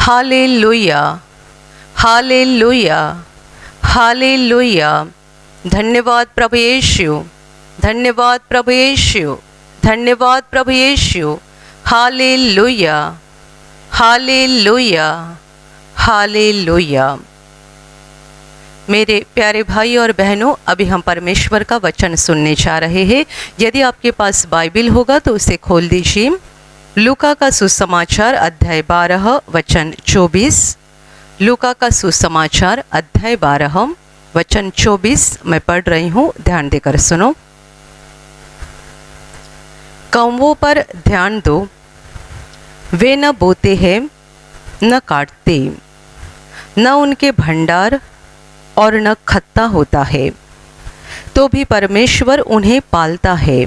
Hallelujah, hallelujah, hallelujah. धन्यवाद प्रभु यीशु, धन्यवाद प्रभु यीशु, धन्यवाद प्रभु यीशु। Hallelujah, hallelujah, hallelujah. मेरे प्यारे भाई और बहनों, अभी हम परमेश्वर का वचन सुनने जा रहे हैं। यदि आपके पास बाइबिल होगा तो उसे खोल दीजिए। लूका का सुसमाचार अध्याय 12 वचन 24। लूका का सुसमाचार अध्याय 12 वचन 24 मैं पढ़ रही हूँ, ध्यान देकर सुनो। कौवों पर ध्यान दो, वे न बोते हैं न काटते, न उनके भंडार और न खत्ता होता है, तो भी परमेश्वर उन्हें पालता है।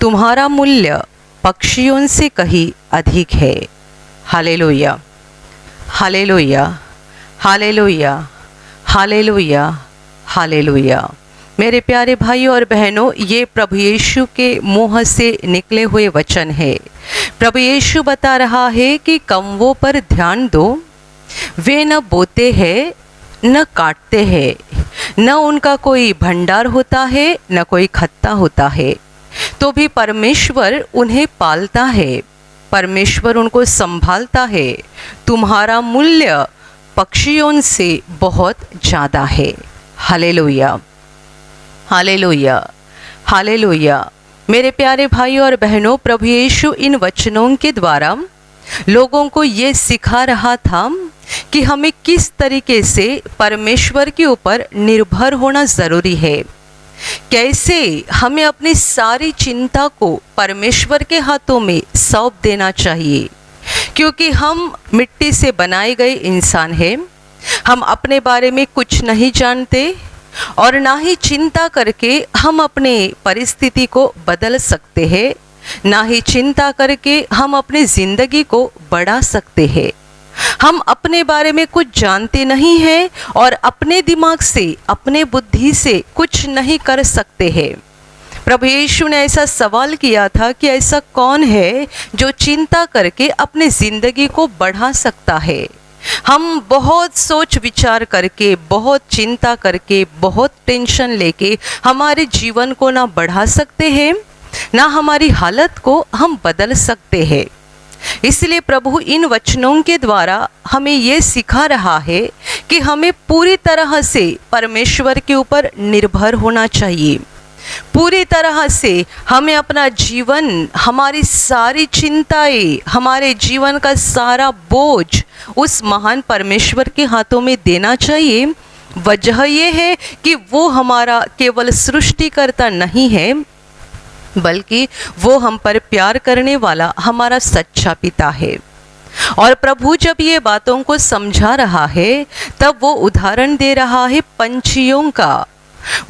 तुम्हारा मूल्य पक्षियों से कहीं अधिक है। Hallelujah, hallelujah, hallelujah, hallelujah, hallelujah. मेरे प्यारे भाइयों और बहनों, ये प्रभु यीशु के मुँह से निकले हुए वचन है। प्रभु यीशु बता रहा है कि कौवों पर ध्यान दो, वे न बोते हैं न काटते हैं, न उनका कोई भंडार होता है न कोई खत्ता होता है, तो भी परमेश्वर उन्हें पालता है, परमेश्वर उनको संभालता है। तुम्हारा मूल्य पक्षियों से बहुत ज़्यादा है। Hallelujah, hallelujah, hallelujah. मेरे प्यारे भाइयों और बहनों, प्रभु यीशु इन वचनों के द्वारा लोगों को ये सिखा रहा था कि हमें किस तरीके से परमेश्वर के ऊपर निर्भर होना ज़रूरी है, कैसे हमें अपनी सारी चिंता को परमेश्वर के हाथों में सौंप देना चाहिए। क्योंकि हम मिट्टी से बनाए गए इंसान हैं, हम अपने बारे में कुछ नहीं जानते और ना ही चिंता करके हम अपने परिस्थिति को बदल सकते हैं, ना ही चिंता करके हम अपनी ज़िंदगी को बढ़ा सकते हैं। हम अपने बारे में कुछ जानते नहीं हैं और अपने दिमाग से, अपने बुद्धि से कुछ नहीं कर सकते हैं। प्रभु यीशु ने ऐसा सवाल किया था कि ऐसा कौन है जो चिंता करके अपनी ज़िंदगी को बढ़ा सकता है। हम बहुत सोच विचार करके, बहुत चिंता करके, बहुत टेंशन लेके हमारे जीवन को ना बढ़ा सकते हैं, ना हमारी हालत को हम बदल सकते हैं। इसलिए प्रभु इन वचनों के द्वारा हमें ये सिखा रहा है कि हमें पूरी तरह से परमेश्वर के ऊपर निर्भर होना चाहिए। पूरी तरह से हमें अपना जीवन, हमारी सारी चिंताएं, हमारे जीवन का सारा बोझ उस महान परमेश्वर के हाथों में देना चाहिए। वजह यह है कि वो हमारा केवल सृष्टिकर्ता नहीं है, बल्कि वो हम पर प्यार करने वाला हमारा सच्चा पिता है। और प्रभु जब ये बातों को समझा रहा है, तब वो उदाहरण दे रहा है पंछियों का।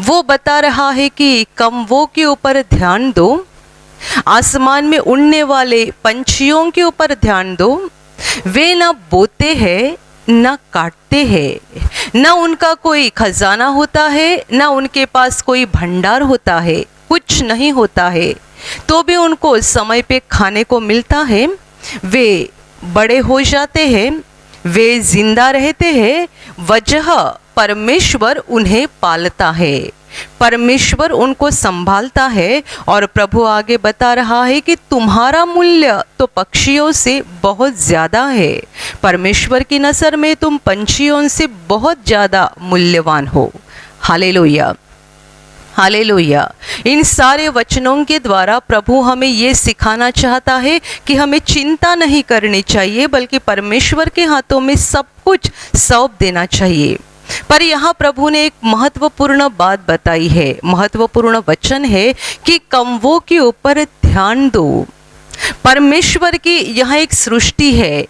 वो बता रहा है कि कौवों के ऊपर ध्यान दो, आसमान में उड़ने वाले पंछियों के ऊपर ध्यान दो। वे न बोते हैं न काटते हैं, न उनका कोई खजाना होता है, न उनके पास कोई भंडार होता है, कुछ नहीं होता है, तो भी उनको समय पे खाने को मिलता है। वे बड़े हो जाते हैं, वे जिंदा रहते हैं। वजह परमेश्वर उन्हें पालता है, परमेश्वर उनको संभालता है। और प्रभु आगे बता रहा है कि तुम्हारा मूल्य तो पक्षियों से बहुत ज़्यादा है। परमेश्वर की नज़र में तुम पंछियों से बहुत ज़्यादा मूल्यवान हो। Hallelujah, hallelujah. इन सारे वचनों के द्वारा प्रभु हमें ये सिखाना चाहता है कि हमें चिंता नहीं करनी चाहिए, बल्कि परमेश्वर के हाथों में सब कुछ सौंप देना चाहिए। पर यहाँ प्रभु ने एक महत्वपूर्ण बात बताई है, महत्वपूर्ण वचन है कि कौवों के ऊपर ध्यान दो। परमेश्वर की यहाँ एक सृष्टि है,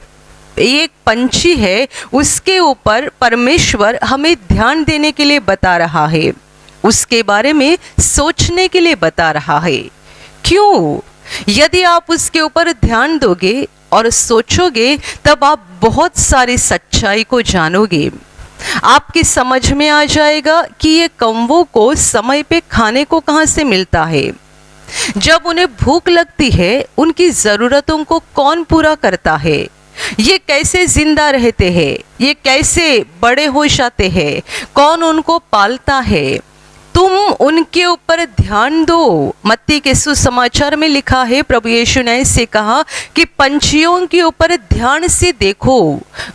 एक पंछी है, उसके ऊपर परमेश्वर हमें ध्यान देने के लिए बता रहा है, उसके बारे में सोचने के लिए बता रहा है। क्यों? यदि आप उसके ऊपर ध्यान दोगे और सोचोगे, तब आप बहुत सारी सच्चाई को जानोगे। आपकी समझ में आ जाएगा कि ये कौवों को समय पे खाने को कहाँ से मिलता है। जब उन्हें भूख लगती है, उनकी ज़रूरतों को कौन पूरा करता है। ये कैसे जिंदा रहते हैं, ये कैसे बड़े हो जाते हैं, कौन उनको पालता है, तुम उनके ऊपर ध्यान दो। मत्ती के सुसमाचार में लिखा है, प्रभु यीशु ने ऐसे कहा कि पंछियों के ऊपर ध्यान से देखो,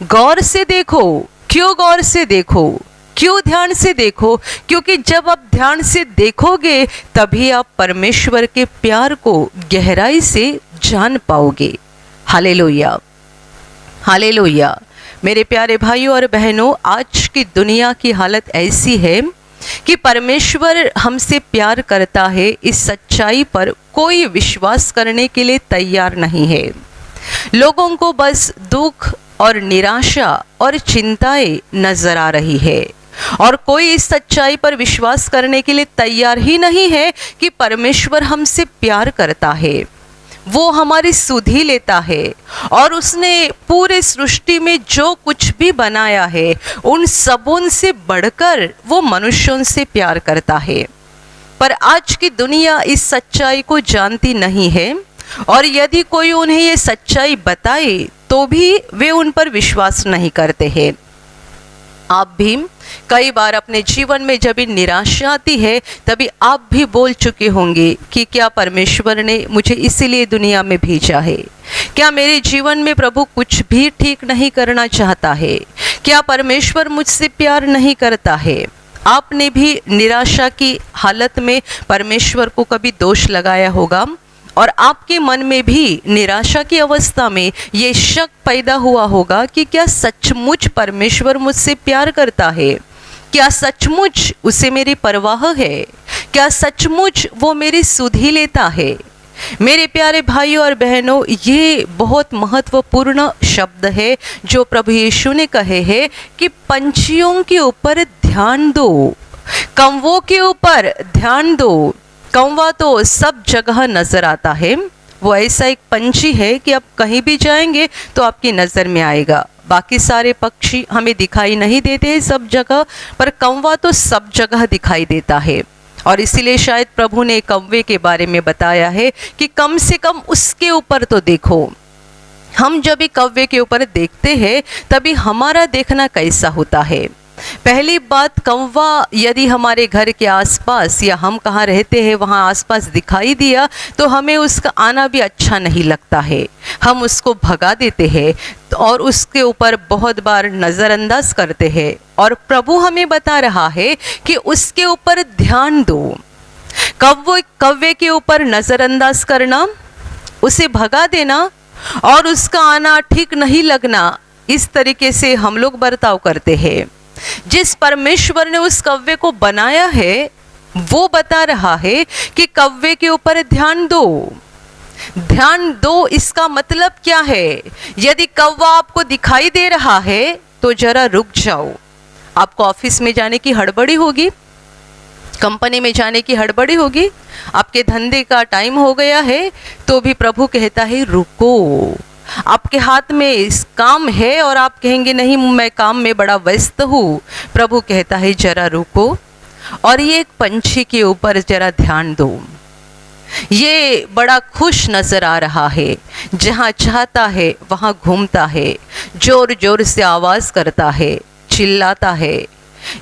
गौर से देखो। क्यों गौर से देखो, क्यों ध्यान से देखो? क्योंकि जब आप ध्यान से देखोगे तभी आप परमेश्वर के प्यार को गहराई से जान पाओगे। Hallelujah, hallelujah. मेरे प्यारे भाइयों और बहनों, आज की दुनिया की हालत ऐसी है कि परमेश्वर हमसे प्यार करता है, इस सच्चाई पर कोई विश्वास करने के लिए तैयार नहीं है। लोगों को बस दुख और निराशा और चिंताएं नजर आ रही है, और कोई इस सच्चाई पर विश्वास करने के लिए तैयार ही नहीं है कि परमेश्वर हमसे प्यार करता है, वो हमारी सुधि लेता है, और उसने पूरे सृष्टि में जो कुछ भी बनाया है उन सबों से बढ़कर वो मनुष्यों से प्यार करता है। पर आज की दुनिया इस सच्चाई को जानती नहीं है, और यदि कोई उन्हें ये सच्चाई बताए तो भी वे उन पर विश्वास नहीं करते हैं। आप भी कई बार अपने जीवन में जब निराशा आती है तभी आप भी बोल चुके होंगे कि क्या परमेश्वर ने मुझे इसीलिए दुनिया में भेजा है? क्या मेरे जीवन में प्रभु कुछ भी ठीक नहीं करना चाहता है? क्या परमेश्वर मुझसे प्यार नहीं करता है? आपने भी निराशा की हालत में परमेश्वर को कभी दोष लगाया होगा, और आपके मन में भी निराशा की अवस्था में ये शक पैदा हुआ होगा कि क्या सचमुच परमेश्वर मुझसे प्यार करता है? क्या सचमुच उसे मेरी परवाह है? क्या सचमुच वो मेरी सुधि लेता है? मेरे प्यारे भाइयों और बहनों, ये बहुत महत्वपूर्ण शब्द है जो प्रभु यीशु ने कहे हैं कि पंछियों के ऊपर ध्यान दो, कौवों के ऊपर ध्यान दो। कौवा तो सब जगह नजर आता है, वो ऐसा एक पंछी है कि आप कहीं भी जाएंगे तो आपकी नज़र में आएगा। बाकी सारे पक्षी हमें दिखाई नहीं देते हैं सब जगह, पर कौवा तो सब जगह दिखाई देता है। और इसीलिए शायद प्रभु ने कौवे के बारे में बताया है कि कम से कम उसके ऊपर तो देखो। हम जब भी कौवे के ऊपर देखते हैं तभी हमारा देखना कैसा होता है। पहली बात, कौवा यदि हमारे घर के आसपास या हम कहाँ रहते हैं वहाँ आसपास दिखाई दिया तो हमें उसका आना भी अच्छा नहीं लगता है, हम उसको भगा देते हैं और उसके ऊपर बहुत बार नज़रअंदाज करते हैं। और प्रभु हमें बता रहा है कि उसके ऊपर ध्यान दो। कौवे के ऊपर नज़रअंदाज करना, उसे भगा देना और उसका आना ठीक नहीं लगना, इस तरीके से हम लोग बर्ताव करते हैं। जिस परमेश्वर ने उस कौवे को बनाया है वो बता रहा है कि कौवे के ऊपर ध्यान दो। ध्यान दो, इसका मतलब क्या है? यदि कौवा आपको दिखाई दे रहा है तो जरा रुक जाओ। आपको ऑफिस में जाने की हड़बड़ी होगी, कंपनी में जाने की हड़बड़ी होगी, आपके धंधे का टाइम हो गया है, तो भी प्रभु कहता है रुको। आपके हाथ में इस काम है और आप कहेंगे नहीं मैं काम में बड़ा व्यस्त हूँ, प्रभु कहता है जरा रुको और ये एक पंछी के ऊपर जरा ध्यान दो। ये बड़ा खुश नजर आ रहा है, जहाँ चाहता है वहाँ घूमता है, जोर जोर से आवाज करता है, चिल्लाता है।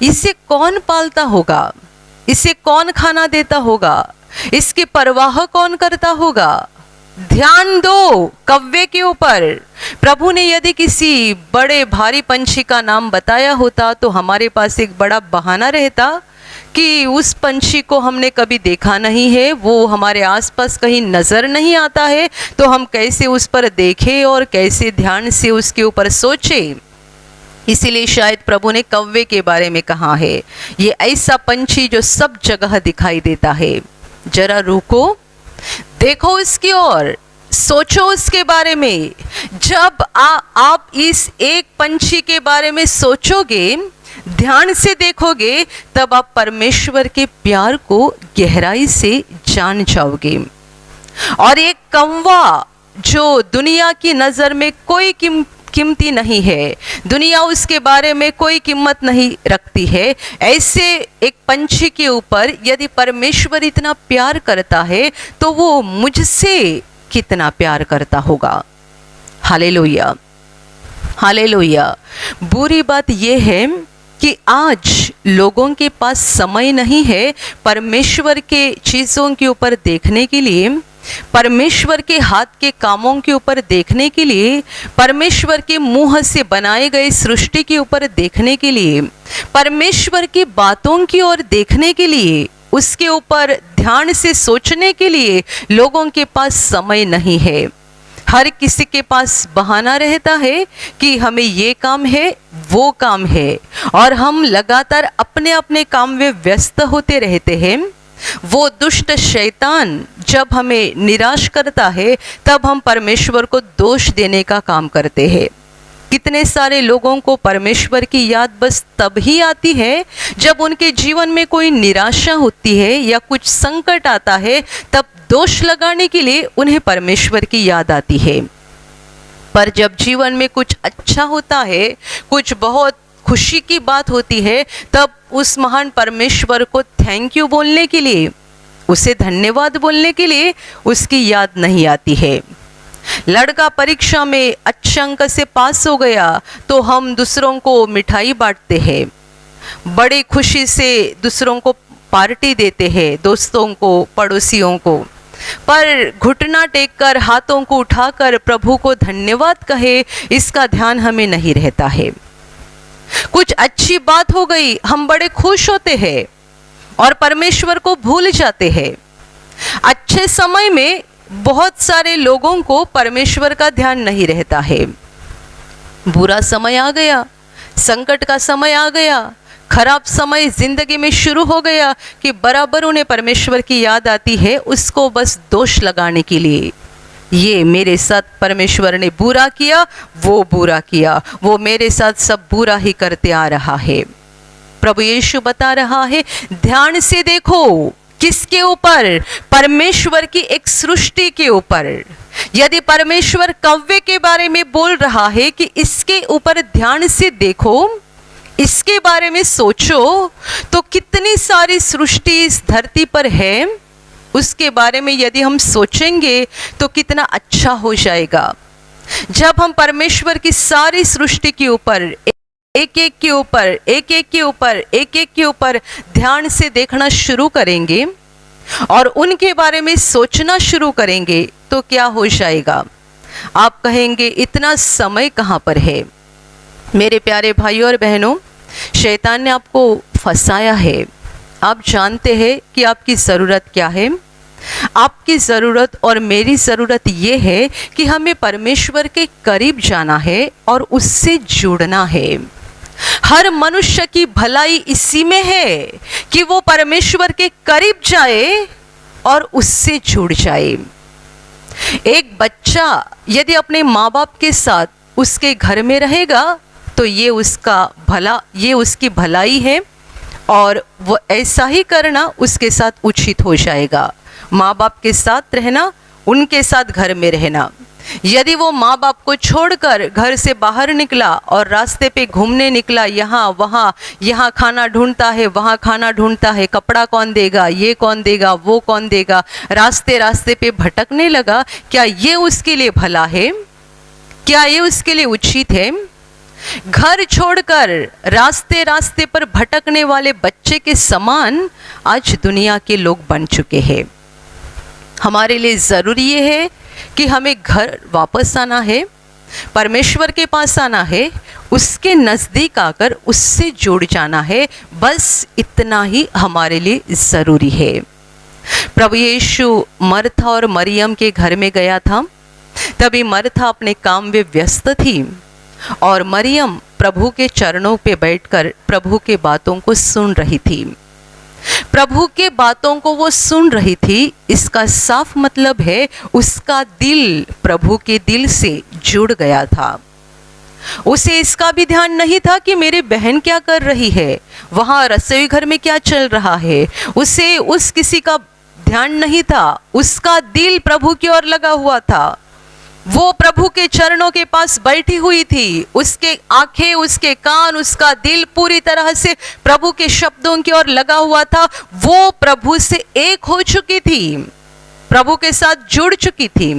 इसे कौन पालता होगा? इसे कौन खाना देता होगा? इसकी परवाह कौन करता होगा? ध्यान दो कौवे के ऊपर। प्रभु ने यदि किसी बड़े भारी पंछी का नाम बताया होता तो हमारे पास एक बड़ा बहाना रहता कि उस पंछी को हमने कभी देखा नहीं है, वो हमारे आसपास कहीं नजर नहीं आता है, तो हम कैसे उस पर देखें और कैसे ध्यान से उसके ऊपर सोचें। इसीलिए शायद प्रभु ने कौवे के बारे में कहा है, ये ऐसा पंछी जो सब जगह दिखाई देता है। जरा रुको, देखो उसकी ओर, सोचो उसके बारे में। जब आप इस एक पंछी के बारे में सोचोगे, ध्यान से देखोगे, तब आप परमेश्वर के प्यार को गहराई से जान जाओगे। और एक कौवा जो दुनिया की नज़र में कोई कीमती नहीं है, दुनिया उसके बारे में कोई कीमत नहीं रखती है, ऐसे एक पंछी के ऊपर यदि परमेश्वर इतना प्यार करता है तो वो मुझसे कितना प्यार करता होगा। हालेलुया। हालेलुया। बुरी बात यह है कि आज लोगों के पास समय नहीं है परमेश्वर के चीज़ों के ऊपर देखने के लिए, परमेश्वर के हाथ के कामों के ऊपर देखने के लिए, परमेश्वर के मुंह से बनाए गए सृष्टि के ऊपर देखने के लिए, परमेश्वर की बातों की ओर देखने के लिए, उसके ऊपर ध्यान से सोचने के लिए लोगों के पास समय नहीं है। हर किसी के पास बहाना रहता है कि हमें ये काम है, वो काम है, और हम लगातार अपने अपने काम में व्यस्त होते रहते हैं। वो दुष्ट शैतान जब हमें निराश करता है तब हम परमेश्वर को दोष देने का काम करते हैं। कितने सारे लोगों को परमेश्वर की याद बस तब ही आती है जब उनके जीवन में कोई निराशा होती है या कुछ संकट आता है, तब दोष लगाने के लिए उन्हें परमेश्वर की याद आती है। पर जब जीवन में कुछ अच्छा होता है, कुछ बहुत खुशी की बात होती है, तब उस महान परमेश्वर को थैंक यू बोलने के लिए, उसे धन्यवाद बोलने के लिए उसकी याद नहीं आती है। लड़का परीक्षा में अच्छे अंक से पास हो गया तो हम दूसरों को मिठाई बांटते हैं, बड़ी खुशी से दूसरों को पार्टी देते हैं, दोस्तों को, पड़ोसियों को। पर घुटना टेककर, हाथों को उठाकर प्रभु को धन्यवाद कहे, इसका ध्यान हमें नहीं रहता है। कुछ अच्छी बात हो गई, हम बड़े खुश होते हैं और परमेश्वर को भूल जाते हैं। अच्छे समय में बहुत सारे लोगों को परमेश्वर का ध्यान नहीं रहता है। बुरा समय आ गया, संकट का समय आ गया, खराब समय जिंदगी में शुरू हो गया कि बराबर उन्हें परमेश्वर की याद आती है, उसको बस दोष लगाने के लिए। ये मेरे साथ परमेश्वर ने बुरा किया, वो बुरा किया, वो मेरे साथ सब बुरा ही करते आ रहा है। प्रभु यीशु बता रहा है, ध्यान से देखो। किसके ऊपर? परमेश्वर की एक सृष्टि के ऊपर। यदि परमेश्वर कव्वे के बारे में बोल रहा है कि इसके ऊपर ध्यान से देखो, इसके बारे में सोचो, तो कितनी सारी सृष्टि इस धरती पर है, उसके बारे में यदि हम सोचेंगे तो कितना अच्छा हो जाएगा। जब हम परमेश्वर की सारी सृष्टि के ऊपर एक एक के ऊपर एक एक के ऊपर एक एक के ऊपर ध्यान से देखना शुरू करेंगे और उनके बारे में सोचना शुरू करेंगे तो क्या हो जाएगा? आप कहेंगे इतना समय कहाँ पर है? मेरे प्यारे भाइयों और बहनों, शैतान ने आपको फंसाया है। आप जानते हैं कि आपकी ज़रूरत क्या है? आपकी ज़रूरत और मेरी ज़रूरत ये है कि हमें परमेश्वर के करीब जाना है और उससे जुड़ना है। हर मनुष्य की भलाई इसी में है कि वो परमेश्वर के करीब जाए और उससे जुड़ जाए। एक बच्चा यदि अपने माँ बाप के साथ उसके घर में रहेगा तो ये उसकी भलाई है और वो ऐसा ही करना उसके साथ उचित हो जाएगा। माँ बाप के साथ रहना, उनके साथ घर में रहना। यदि वो माँ बाप को छोड़कर घर से बाहर निकला और रास्ते पे घूमने निकला, यहाँ वहाँ, यहाँ खाना ढूंढता है, वहाँ खाना ढूंढता है, कपड़ा कौन देगा, ये कौन देगा, वो कौन देगा, रास्ते रास्ते पे भटकने लगा, क्या ये उसके लिए भला है? क्या ये उसके लिए उचित है? घर छोड़कर रास्ते रास्ते पर भटकने वाले बच्चे के समान आज दुनिया के लोग बन चुके हैं। हमारे लिए ज़रूरी ये है कि हमें घर वापस आना है, परमेश्वर के पास आना है, उसके नज़दीक आकर उससे जुड़ जाना है। बस इतना ही हमारे लिए ज़रूरी है। प्रभु यीशु मरथा और मरियम के घर में गया था। तभी मरथा अपने काम में व्यस्त थी और मरियम प्रभु के चरणों पे बैठकर प्रभु के बातों को सुन रही थी। प्रभु के बातों को वो सुन रही थी, इसका साफ मतलब है उसका दिल प्रभु के दिल से जुड़ गया था। उसे इसका भी ध्यान नहीं था कि मेरी बहन क्या कर रही है, वहाँ रसोई घर में क्या चल रहा है। उसे उस किसी का ध्यान नहीं था, उसका दिल प्रभु की ओर लगा हुआ था। वो प्रभु के चरणों के पास बैठी हुई थी, उसके आंखें, उसके कान, उसका दिल पूरी तरह से प्रभु के शब्दों की ओर लगा हुआ था। वो प्रभु से एक हो चुकी थी, प्रभु के साथ जुड़ चुकी थी।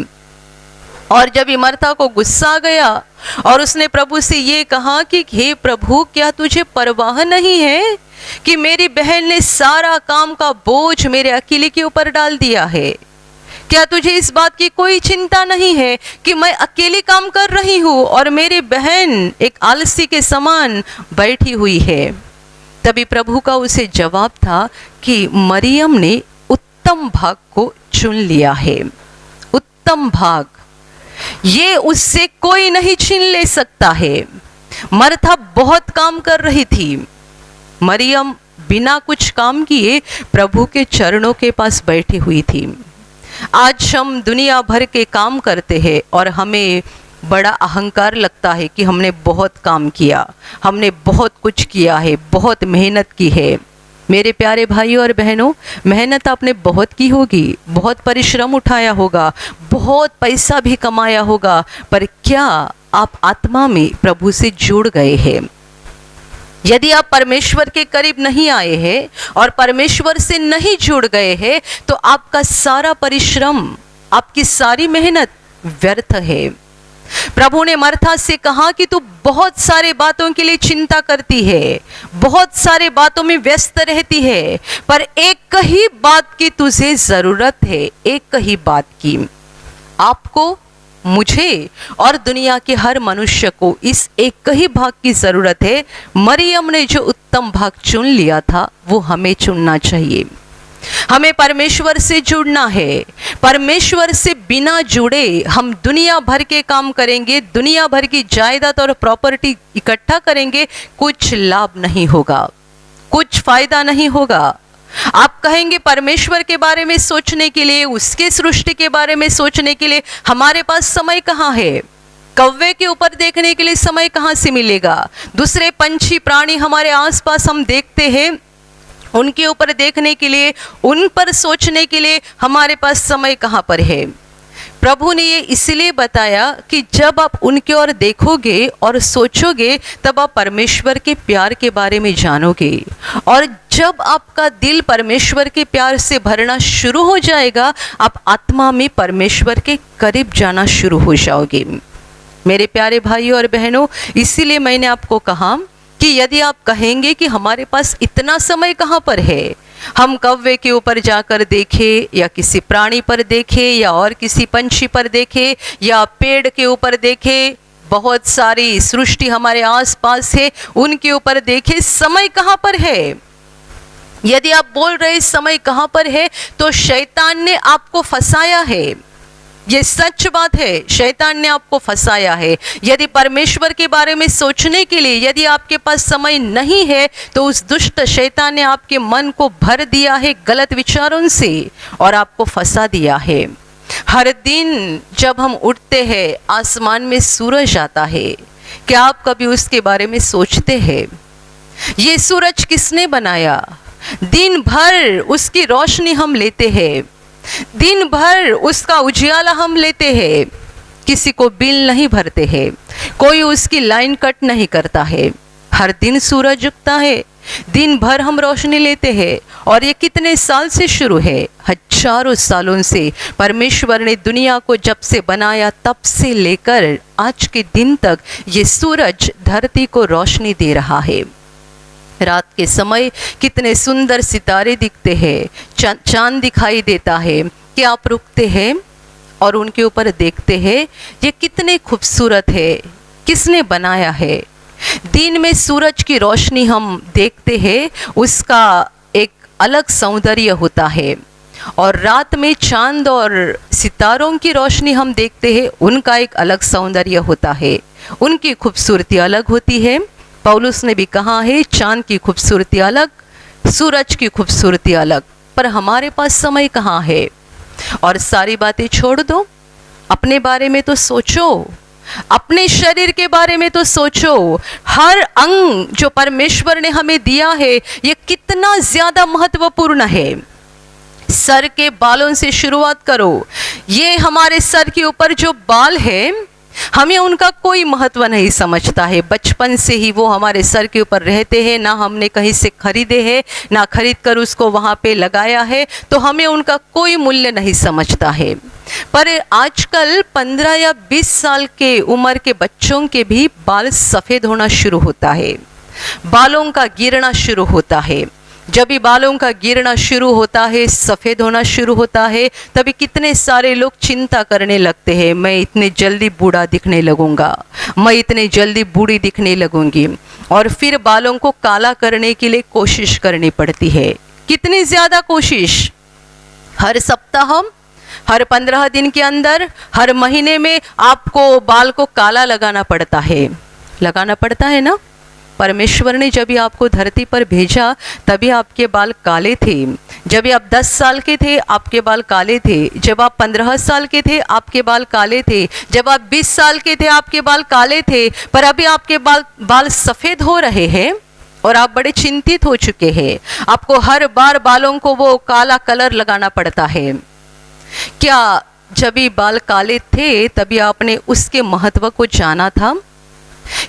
और जब मर्था को गुस्सा गया और उसने प्रभु से ये कहा कि हे प्रभु, क्या तुझे परवाह नहीं है कि मेरी बहन ने सारा काम का बोझ मेरे अकेले के ऊपर डाल दिया है? क्या तुझे इस बात की कोई चिंता नहीं है कि मैं अकेली काम कर रही हूँ और मेरी बहन एक आलसी के समान बैठी हुई है? तभी प्रभु का उसे जवाब था कि मरियम ने उत्तम भाग को चुन लिया है। उत्तम भाग ये उससे कोई नहीं छीन ले सकता है। मर्था बहुत काम कर रही थी, मरियम बिना कुछ काम किए प्रभु के चरणों के पास बैठी हुई थी। आज हम दुनिया भर के काम करते हैं और हमें बड़ा अहंकार लगता है कि हमने बहुत काम किया, हमने बहुत कुछ किया है, बहुत मेहनत की है। मेरे प्यारे भाइयों और बहनों, मेहनत आपने बहुत की होगी, बहुत परिश्रम उठाया होगा, बहुत पैसा भी कमाया होगा, पर क्या आप आत्मा में प्रभु से जुड़ गए हैं? यदि आप परमेश्वर के करीब नहीं आए हैं और परमेश्वर से नहीं जुड़ गए हैं तो आपका सारा परिश्रम, आपकी सारी मेहनत व्यर्थ है। प्रभु ने मर्था से कहा कि तू बहुत सारे बातों के लिए चिंता करती है, बहुत सारे बातों में व्यस्त रहती है, पर एक ही बात की तुझे जरूरत है, एक ही बात की। आपको, मुझे और दुनिया के हर मनुष्य को इस एक ही भाग की जरूरत है। मरियम ने जो उत्तम भाग चुन लिया था वो हमें चुनना चाहिए। हमें परमेश्वर से जुड़ना है। परमेश्वर से बिना जुड़े हम दुनिया भर के काम करेंगे, दुनिया भर की जायदाद और प्रॉपर्टी इकट्ठा करेंगे, कुछ लाभ नहीं होगा, कुछ फायदा नहीं होगा। आप कहेंगे परमेश्वर के बारे में सोचने के लिए, उसके सृष्टि के बारे में सोचने के लिए हमारे पास समय कहाँ है? कौवे के ऊपर देखने के लिए समय कहाँ से मिलेगा? दूसरे पंछी प्राणी हमारे आसपास हम देखते हैं, उनके ऊपर देखने के लिए, उन पर सोचने के लिए हमारे पास समय कहाँ पर है? प्रभु ने ये इसलिए बताया कि जब आप उनकी ओर देखोगे और सोचोगे तब आप परमेश्वर के प्यार के बारे में जानोगे, और जब आपका दिल परमेश्वर के प्यार से भरना शुरू हो जाएगा, आप आत्मा में परमेश्वर के करीब जाना शुरू हो जाओगे। मेरे प्यारे भाइयों और बहनों, इसीलिए मैंने आपको कहा कि यदि आप कहेंगे कि हमारे पास इतना समय कहाँ पर है, हम कौवे के ऊपर जाकर देखें या किसी प्राणी पर देखें या और किसी पंछी पर देखें या पेड़ के ऊपर देखें, बहुत सारी सृष्टि हमारे आसपास है, उनके ऊपर देखें, समय कहाँ पर है? यदि आप बोल रहे समय कहाँ पर है तो शैतान ने आपको फंसाया है। ये सच बात है, शैतान ने आपको फंसाया है। यदि परमेश्वर के बारे में सोचने के लिए यदि आपके पास समय नहीं है तो उस दुष्ट शैतान ने आपके मन को भर दिया है गलत विचारों से और आपको फंसा दिया है। हर दिन जब हम उठते हैं आसमान में सूरज आता है, क्या आप कभी उसके बारे में सोचते हैं? ये सूरज किसने बनाया? दिन भर उसकी रोशनी हम लेते हैं, दिन भर उसका उजियाला हम लेते हैं, किसी को बिल नहीं भरते हैं, कोई उसकी लाइन कट नहीं करता है। हर दिन सूरज उगता है, दिन भर हम रोशनी लेते हैं, और ये कितने साल से शुरू है? हजारों सालों से। परमेश्वर ने दुनिया को जब से बनाया तब से लेकर आज के दिन तक ये सूरज धरती को रोशनी दे रहा है। रात के समय कितने सुंदर सितारे दिखते हैं, चांद दिखाई देता है कि आप रुकते हैं और उनके ऊपर देखते हैं, ये कितने खूबसूरत है, किसने बनाया है? दिन में सूरज की रोशनी हम देखते हैं, उसका एक अलग सौंदर्य होता है, और रात में चांद और सितारों की रोशनी हम देखते हैं, उनका एक अलग सौंदर्य होता है, उनकी खूबसूरती अलग होती है। पौलुस ने भी कहा है, चांद की खूबसूरती अलग, सूरज की खूबसूरती अलग, पर हमारे पास समय कहाँ है? और सारी बातें छोड़ दो, अपने बारे में तो सोचो, अपने शरीर के बारे में तो सोचो। हर अंग जो परमेश्वर ने हमें दिया है ये कितना ज्यादा महत्वपूर्ण है। सर के बालों से शुरुआत करो। ये हमारे सर के ऊपर जो बाल है, हमें उनका कोई महत्व नहीं समझता है। बचपन से ही वो हमारे सर के ऊपर रहते हैं, ना हमने कहीं से खरीदे हैं, ना खरीद कर उसको वहाँ पे लगाया है, तो हमें उनका कोई मूल्य नहीं समझता है। पर आजकल 15 या 20 साल के उम्र के बच्चों के भी बाल सफ़ेद होना शुरू होता है, बालों का गिरना शुरू होता है। जब भी बालों का गिरना शुरू होता है, सफ़ेद होना शुरू होता है, तभी कितने सारे लोग चिंता करने लगते हैं, मैं इतने जल्दी बूढ़ा दिखने लगूंगा, मैं इतने जल्दी बूढ़ी दिखने लगूंगी। और फिर बालों को काला करने के लिए कोशिश करनी पड़ती है। कितनी ज़्यादा कोशिश, हर सप्ताह, हर 15 दिन के अंदर, हर महीने में आपको बाल को काला लगाना पड़ता है ना। परमेश्वर ने जब भी आपको धरती पर भेजा तभी आपके बाल काले थे। जब आप 10 साल के थे आपके बाल काले थे, जब आप 15 साल के थे आपके बाल काले थे, जब आप 20 साल के थे आपके बाल काले थे। पर अभी आपके बाल सफ़ेद हो रहे हैं और आप बड़े चिंतित हो चुके हैं। आपको हर बार बालों को वो काला कलर लगाना पड़ता है। क्या जब भी बाल काले थे तभी आपने उसके महत्व को जाना था?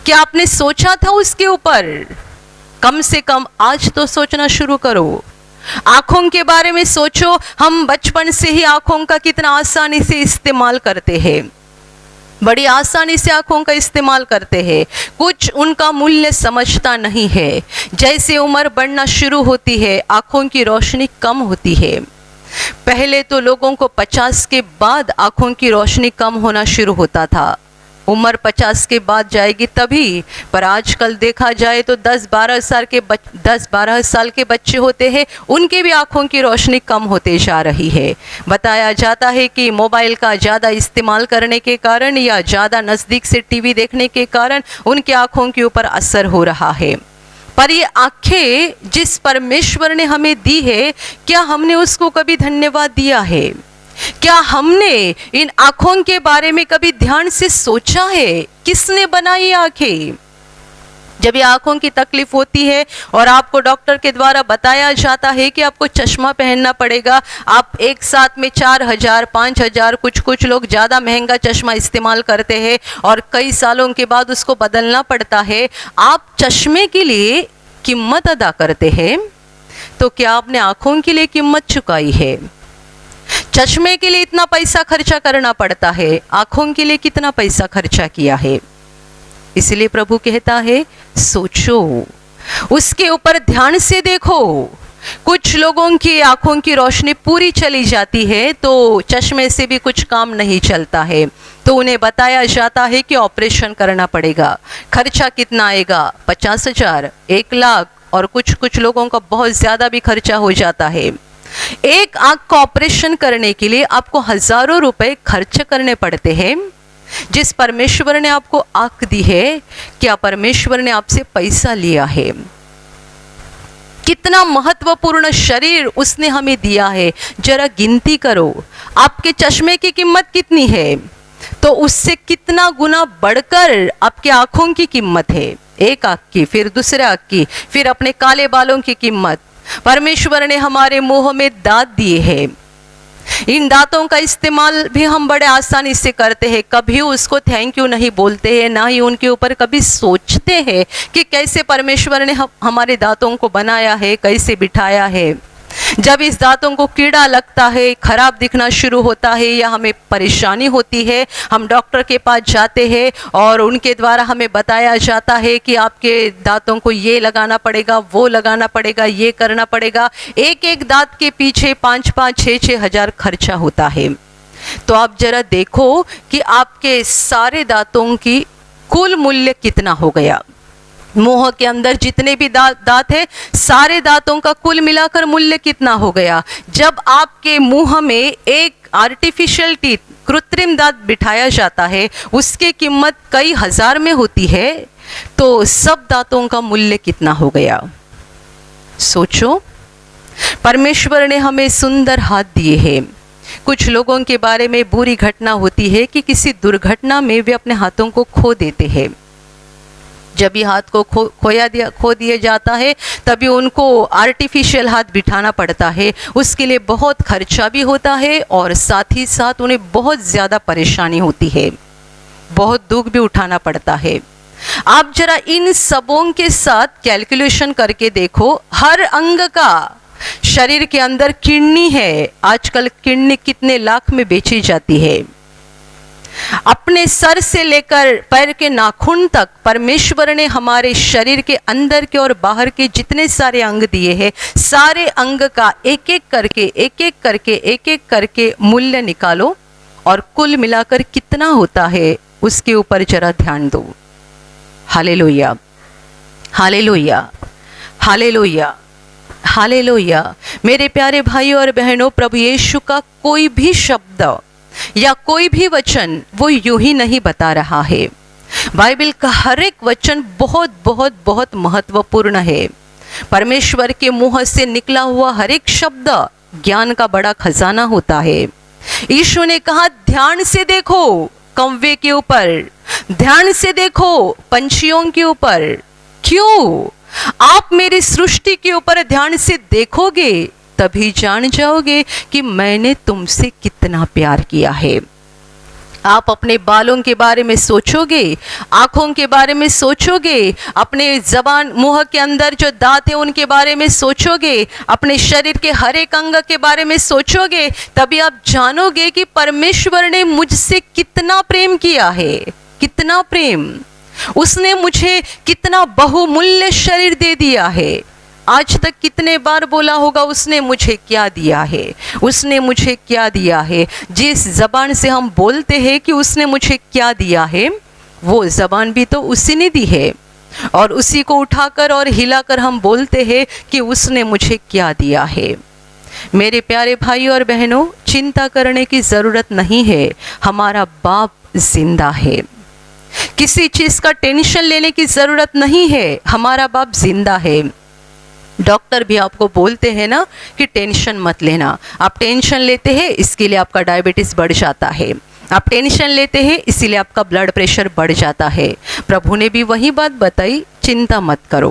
क्या आपने सोचा था उसके ऊपर? कम से कम आज तो सोचना शुरू करो। आँखों के बारे में सोचो। हम बचपन से ही आँखों का कितना आसानी से इस्तेमाल करते हैं, बड़ी आसानी से आँखों का इस्तेमाल करते हैं, कुछ उनका मूल्य समझता नहीं है। जैसे उम्र बढ़ना शुरू होती है आँखों की रोशनी कम होती है। पहले तो लोगों को 50 के बाद आँखों की रोशनी कम होना शुरू होता था, उम्र 50 के बाद जाएगी तभी। पर आजकल देखा जाए तो 10-12 साल के बच्चे होते हैं, उनके भी आँखों की रोशनी कम होते जा रही है। बताया जाता है कि मोबाइल का ज़्यादा इस्तेमाल करने के कारण या ज़्यादा नज़दीक से टीवी देखने के कारण उनकी आँखों के ऊपर असर हो रहा है। पर ये आँखें जिस परमेश्वर ने हमें दी है, क्या हमने उसको कभी धन्यवाद दिया है? क्या हमने इन आँखों के बारे में कभी ध्यान से सोचा है? किसने बनाई आँखें? जब ये आँखों की तकलीफ होती है और आपको डॉक्टर के द्वारा बताया जाता है कि आपको चश्मा पहनना पड़ेगा, आप एक साथ में 4000, 5000, कुछ लोग ज़्यादा महंगा चश्मा इस्तेमाल करते हैं और कई सालों के बाद उसको बदलना पड़ता है। आप चश्मे के लिए कीमत अदा करते हैं, तो क्या आपने आँखों के लिए कीमत चुकाई है? चश्मे के लिए इतना पैसा खर्चा करना पड़ता है, आँखों के लिए कितना पैसा खर्चा किया है? इसलिए प्रभु कहता है सोचो, उसके ऊपर ध्यान से देखो। कुछ लोगों की आँखों की रोशनी पूरी चली जाती है तो चश्मे से भी कुछ काम नहीं चलता है, तो उन्हें बताया जाता है कि ऑपरेशन करना पड़ेगा। खर्चा कितना आएगा? 50,000, 1 लाख, और कुछ लोगों का बहुत ज़्यादा भी खर्चा हो जाता है। एक आँख का ऑपरेशन करने के लिए आपको हजारों रुपए खर्च करने पड़ते हैं। जिस परमेश्वर ने आपको आँख दी है, क्या परमेश्वर ने आपसे पैसा लिया है? कितना महत्वपूर्ण शरीर उसने हमें दिया है, जरा गिनती करो। आपके चश्मे की कीमत कितनी है, तो उससे कितना गुना बढ़कर आपके आँखों की कीमत है। एक आँख की, फिर दूसरे आँख की, फिर अपने काले बालों की कीमत। परमेश्वर ने हमारे मुंह में दांत दिए हैं, इन दांतों का इस्तेमाल भी हम बड़े आसानी से करते हैं। कभी उसको थैंक यू नहीं बोलते हैं, ना ही उनके ऊपर कभी सोचते हैं कि कैसे परमेश्वर ने हमारे दांतों को बनाया है, कैसे बिठाया है। जब इस दांतों को कीड़ा लगता है, खराब दिखना शुरू होता है या हमें परेशानी होती है, हम डॉक्टर के पास जाते हैं और उनके द्वारा हमें बताया जाता है कि आपके दांतों को ये लगाना पड़ेगा, वो लगाना पड़ेगा, ये करना पड़ेगा। एक एक दांत के पीछे 5-5, 6-6 हज़ार खर्चा होता है। तो आप जरा देखो कि आपके सारे दांतों की कुल मूल्य कितना हो गया। मुंह के अंदर जितने भी दांत है, सारे दांतों का कुल मिलाकर मूल्य कितना हो गया। जब आपके मुंह में एक आर्टिफिशियल टीथ, कृत्रिम दांत बिठाया जाता है, उसकी कीमत कई हजार में होती है, तो सब दांतों का मूल्य कितना हो गया। सोचो, परमेश्वर ने हमें सुंदर हाथ दिए हैं। कुछ लोगों के बारे में बुरी घटना होती है कि किसी दुर्घटना में वे अपने हाथों को खो देते हैं। जब ये हाथ को खो दिया जाता है, तभी उनको आर्टिफिशियल हाथ बिठाना पड़ता है। उसके लिए बहुत खर्चा भी होता है और साथ ही साथ उन्हें बहुत ज़्यादा परेशानी होती है, बहुत दुख भी उठाना पड़ता है। आप जरा इन सबों के साथ कैलकुलेशन करके देखो, हर अंग का शरीर के अंदर किडनी है, आजकल किडनी कितने लाख में बेची जाती है। अपने सर से लेकर पैर के नाखून तक परमेश्वर ने हमारे शरीर के अंदर के और बाहर के जितने सारे अंग दिए हैं, सारे अंग का एक एक करके मूल्य निकालो और कुल मिलाकर कितना होता है उसके ऊपर जरा ध्यान दो। Hallelujah, hallelujah, hallelujah, hallelujah. मेरे प्यारे भाइयों और बहनों, प्रभु यीशु का कोई भी शब्द या कोई भी वचन वो यूं ही नहीं बता रहा है। बाइबल का हर एक वचन बहुत बहुत बहुत महत्वपूर्ण है। परमेश्वर के मुंह से निकला हुआ हर एक शब्द ज्ञान का बड़ा खजाना होता है। यीशु ने कहा, ध्यान से देखो कौवे के ऊपर, ध्यान से देखो पंछियों के ऊपर। क्यों? आप मेरी सृष्टि के ऊपर ध्यान से देखोगे तभी जान जाओगे कि मैंने तुमसे कितना प्यार किया है। आप अपने बालों के बारे में सोचोगे, आंखों के बारे में सोचोगे, अपने जबान मुंह के अंदर जो दांत है उनके बारे में सोचोगे, अपने शरीर के हर एक अंग के बारे में सोचोगे, तभी आप जानोगे कि परमेश्वर ने मुझसे कितना प्रेम किया है। कितना प्रेम! उसने मुझे कितना बहुमूल्य शरीर दे दिया है। आज तक कितने बार बोला होगा, उसने मुझे क्या दिया है, उसने मुझे क्या दिया है। जिस जबान से हम बोलते हैं कि उसने मुझे क्या दिया है, वो जबान भी तो उसी ने दी है, और उसी को उठाकर और हिलाकर हम बोलते हैं कि उसने मुझे क्या दिया है। मेरे प्यारे भाइयों और बहनों, चिंता करने की ज़रूरत नहीं है, हमारा बाप जिंदा है। किसी चीज़ का टेंशन लेने की ज़रूरत नहीं है, हमारा बाप जिंदा है। डॉक्टर भी आपको बोलते हैं ना कि टेंशन मत लेना। आप टेंशन लेते हैं इसके लिए आपका डायबिटीज़ बढ़ जाता है, आप टेंशन लेते हैं इसीलिए आपका ब्लड प्रेशर बढ़ जाता है। प्रभु ने भी वही बात बताई, चिंता मत करो।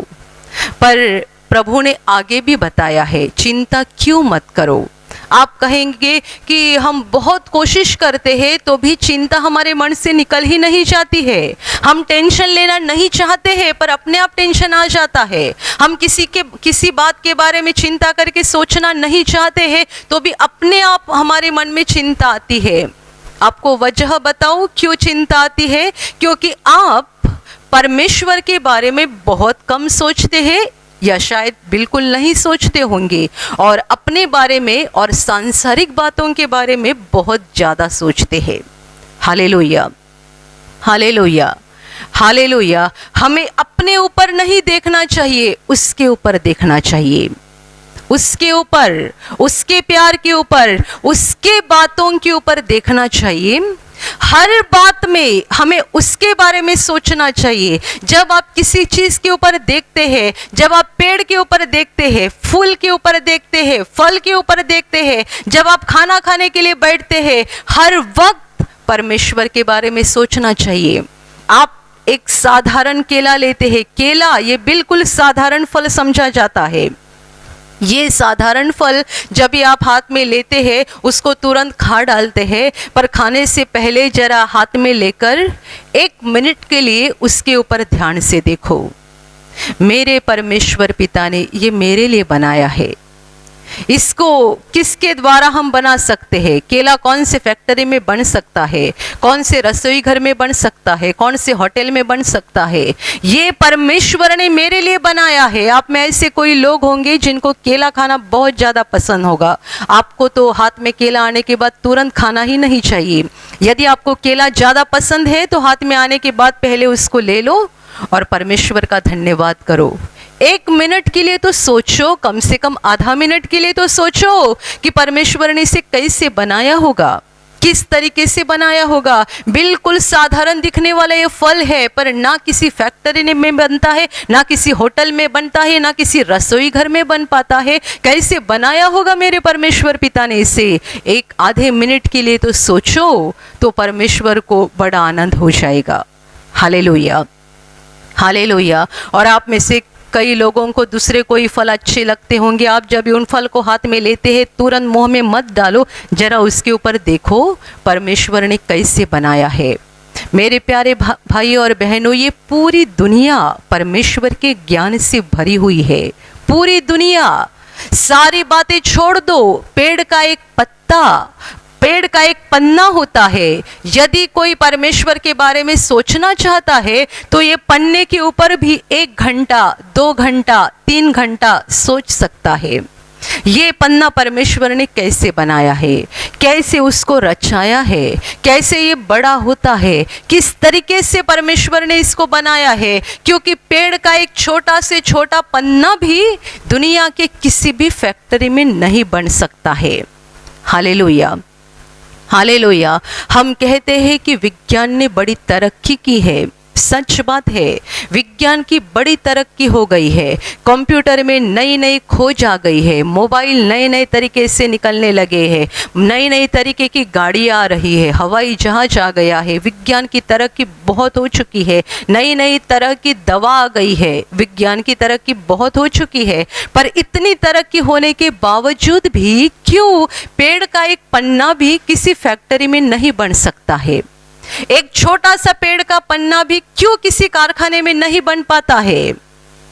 पर प्रभु ने आगे भी बताया है, चिंता क्यों मत करो। आप कहेंगे कि हम बहुत कोशिश करते हैं तो भी चिंता हमारे मन से निकल ही नहीं जाती है। हम टेंशन लेना नहीं चाहते हैं पर अपने आप टेंशन आ जाता है। हम किसी बात के बारे में चिंता करके सोचना नहीं चाहते हैं तो भी अपने आप हमारे मन में चिंता आती है। आपको वजह बताऊं क्यों चिंता आती है? क्योंकि आप परमेश्वर के बारे में बहुत कम सोचते हैं या शायद बिल्कुल नहीं सोचते होंगे, और अपने बारे में और सांसारिक बातों के बारे में बहुत ज़्यादा सोचते हैं। Hallelujah, hallelujah, hallelujah. हमें अपने ऊपर नहीं देखना चाहिए, उसके ऊपर देखना चाहिए, उसके ऊपर, उसके प्यार के ऊपर, उसके बातों के ऊपर देखना चाहिए। हर बात में हमें उसके बारे में सोचना चाहिए। जब आप किसी चीज़ के ऊपर देखते हैं, जब आप पेड़ के ऊपर देखते हैं, फूल के ऊपर देखते हैं, फल के ऊपर देखते हैं, जब आप खाना खाने के लिए बैठते हैं, हर वक्त परमेश्वर के बारे में सोचना चाहिए। आप एक साधारण केला लेते हैं, केला ये बिल्कुल साधारण फल समझा जाता है। ये साधारण फल जब भी आप हाथ में लेते हैं उसको तुरंत खा डालते हैं, पर खाने से पहले जरा हाथ में लेकर 1 मिनट के लिए उसके ऊपर ध्यान से देखो। मेरे परमेश्वर पिता ने ये मेरे लिए बनाया है। इसको किसके द्वारा हम बना सकते हैं? केला कौन से फैक्ट्री में बन सकता है, कौन से रसोई घर में बन सकता है, कौन से होटल में बन सकता है? ये परमेश्वर ने मेरे लिए बनाया है। आप में ऐसे कोई लोग होंगे जिनको केला खाना बहुत ज़्यादा पसंद होगा। आपको तो हाथ में केला आने के बाद तुरंत खाना ही नहीं चाहिए। यदि आपको केला ज़्यादा पसंद है तो हाथ में आने के बाद पहले उसको ले लो और परमेश्वर का धन्यवाद करो। 1 मिनट के लिए तो सोचो, कम से कम आधा मिनट के लिए तो सोचो कि परमेश्वर ने इसे कैसे बनाया होगा, किस तरीके से बनाया होगा। बिल्कुल साधारण दिखने वाला ये फल है, पर ना किसी फैक्ट्री में बनता है, ना किसी होटल में बनता है, ना किसी रसोई घर में बन पाता है। कैसे बनाया होगा मेरे परमेश्वर पिता ने इसे? 1 आधे मिनट के लिए तो सोचो, तो परमेश्वर को बड़ा आनंद हो जाएगा। Hallelujah, hallelujah. और आप में से कई लोगों को दूसरे कोई फल अच्छे लगते होंगे। आप जब उन फल को हाथ में लेते हैं तुरंत मुंह में मत डालो, जरा उसके ऊपर देखो परमेश्वर ने कैसे बनाया है। मेरे प्यारे भाई और बहनों, ये पूरी दुनिया परमेश्वर के ज्ञान से भरी हुई है। पूरी दुनिया सारी बातें छोड़ दो। पेड़ का एक पत्ता, पेड़ का एक पन्ना होता है। यदि कोई परमेश्वर के बारे में सोचना चाहता है तो ये पन्ने के ऊपर भी 1 घंटा, 2 घंटा, 3 घंटा सोच सकता है। ये पन्ना परमेश्वर ने कैसे बनाया है, कैसे उसको रचाया है, कैसे ये बड़ा होता है, किस तरीके से परमेश्वर ने इसको बनाया है। क्योंकि पेड़ का एक छोटा से छोटा पन्ना भी दुनिया के किसी भी फैक्ट्री में नहीं बन सकता है। Hallelujah, hallelujah. हम कहते हैं कि विज्ञान ने बड़ी तरक्की की है। सच बात है, विज्ञान की बड़ी तरक्की हो गई है। कंप्यूटर में नई नई खोज आ गई है, मोबाइल नए नए तरीके से निकलने लगे हैं, नई नई तरीके की गाड़ियाँ आ रही है, हवाई जहाज आ गया है। विज्ञान की तरक्की बहुत हो चुकी है, नई नई तरह की दवा आ गई है, विज्ञान की तरक्की बहुत हो चुकी है। पर इतनी तरक्की होने के बावजूद भी क्यों पेड़ का एक पन्ना भी किसी फैक्ट्री में नहीं बन सकता है? एक छोटा सा पेड़ का पन्ना भी क्यों किसी कारखाने में नहीं बन पाता है?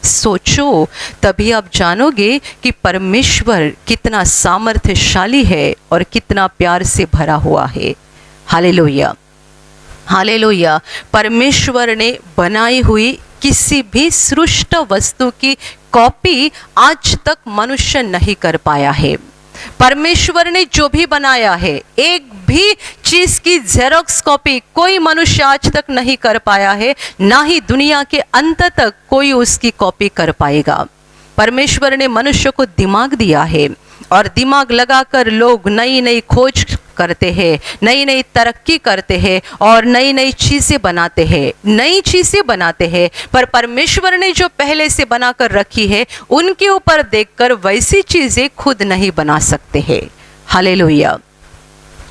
सोचो, तभी आप जानोगे कि परमेश्वर कितना सामर्थ्यशाली है और कितना प्यार से भरा हुआ है। Hallelujah, hallelujah. परमेश्वर ने बनाई हुई किसी भी सृष्ट वस्तु की कॉपी आज तक मनुष्य नहीं कर पाया है। परमेश्वर ने जो भी बनाया है, एक भी चीज की जेरोक्स कॉपी कोई मनुष्य आज तक नहीं कर पाया है, ना ही दुनिया के अंत तक कोई उसकी कॉपी कर पाएगा। परमेश्वर ने मनुष्य को दिमाग दिया है और दिमाग लगाकर लोग नई नई खोज करते हैं, नई नई तरक्की करते हैं और नई नई चीज़ें बनाते हैं, नई चीज़ें बनाते हैं। पर परमेश्वर ने जो पहले से बनाकर रखी है उनके ऊपर देखकर वैसी चीज़ें खुद नहीं बना सकते हैं। Hallelujah,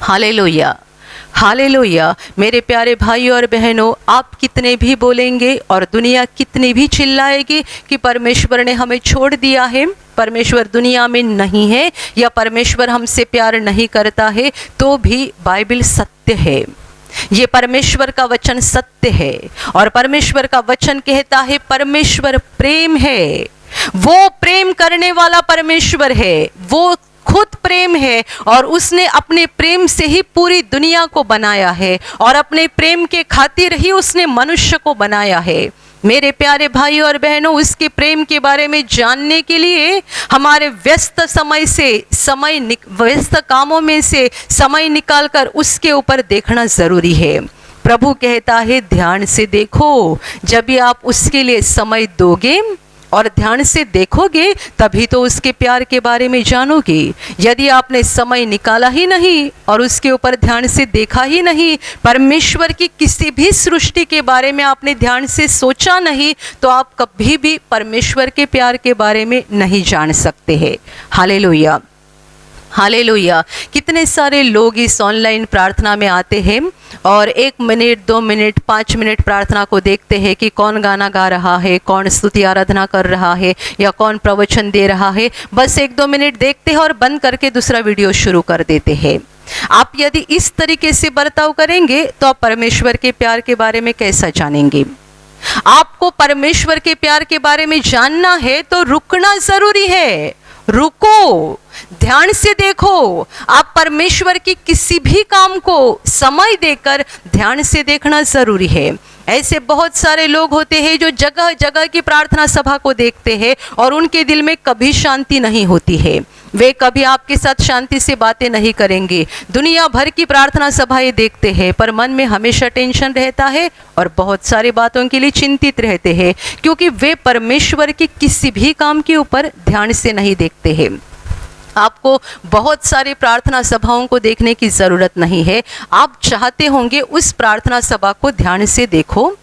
hallelujah, hallelujah. मेरे प्यारे भाइयों और बहनों, आप कितने भी बोलेंगे और दुनिया कितनी भी चिल्लाएगी कि परमेश्वर ने हमें छोड़ दिया है, परमेश्वर दुनिया में नहीं है या परमेश्वर हमसे प्यार नहीं करता है, तो भी बाइबल सत्य है। ये परमेश्वर का वचन सत्य है और परमेश्वर का वचन कहता है परमेश्वर प्रेम है। वो प्रेम करने वाला परमेश्वर है, वो खुद प्रेम है और उसने अपने प्रेम से ही पूरी दुनिया को बनाया है और अपने प्रेम के खातिर ही उसने मनुष्य को बनाया है। मेरे प्यारे भाइयों और बहनों, उसके प्रेम के बारे में जानने के लिए हमारे व्यस्त व्यस्त कामों में से समय निकालकर उसके ऊपर देखना जरूरी है। प्रभु कहता है ध्यान से देखो। जब भी आप उसके लिए समय दोगे और ध्यान से देखोगे तभी तो उसके प्यार के बारे में जानोगे। यदि आपने समय निकाला ही नहीं और उसके ऊपर ध्यान से देखा ही नहीं, परमेश्वर की किसी भी सृष्टि के बारे में आपने ध्यान से सोचा नहीं, तो आप कभी भी परमेश्वर के प्यार के बारे में नहीं जान सकते हैं। Hallelujah, hallelujah. कितने सारे लोग इस ऑनलाइन प्रार्थना में आते हैं और 1 मिनट, 2 मिनट, 5 मिनट प्रार्थना को देखते हैं कि कौन गाना गा रहा है, कौन स्तुति आराधना कर रहा है या कौन प्रवचन दे रहा है। बस 1-2 मिनट देखते हैं और बंद करके दूसरा वीडियो शुरू कर देते हैं। आप यदि इस तरीके से बर्ताव करेंगे तो आप परमेश्वर के प्यार के बारे में कैसा जानेंगे? आपको परमेश्वर के प्यार के बारे में जानना है तो रुकना जरूरी है। रुको, ध्यान से देखो। आप परमेश्वर की किसी भी काम को समय देकर ध्यान से देखना जरूरी है। ऐसे बहुत सारे लोग होते हैं जो जगह जगह की प्रार्थना सभा को देखते हैं और उनके दिल में कभी शांति नहीं होती है। वे कभी आपके साथ शांति से बातें नहीं करेंगे। दुनिया भर की प्रार्थना सभाएं देखते हैं पर मन में हमेशा टेंशन रहता है और बहुत सारी बातों के लिए चिंतित रहते हैं, क्योंकि वे परमेश्वर के किसी भी काम के ऊपर ध्यान से नहीं देखते हैं। आपको बहुत सारी प्रार्थना सभाओं को देखने की ज़रूरत नहीं है। आप चाहते होंगे उस प्रार्थना सभा को ध्यान से देखो,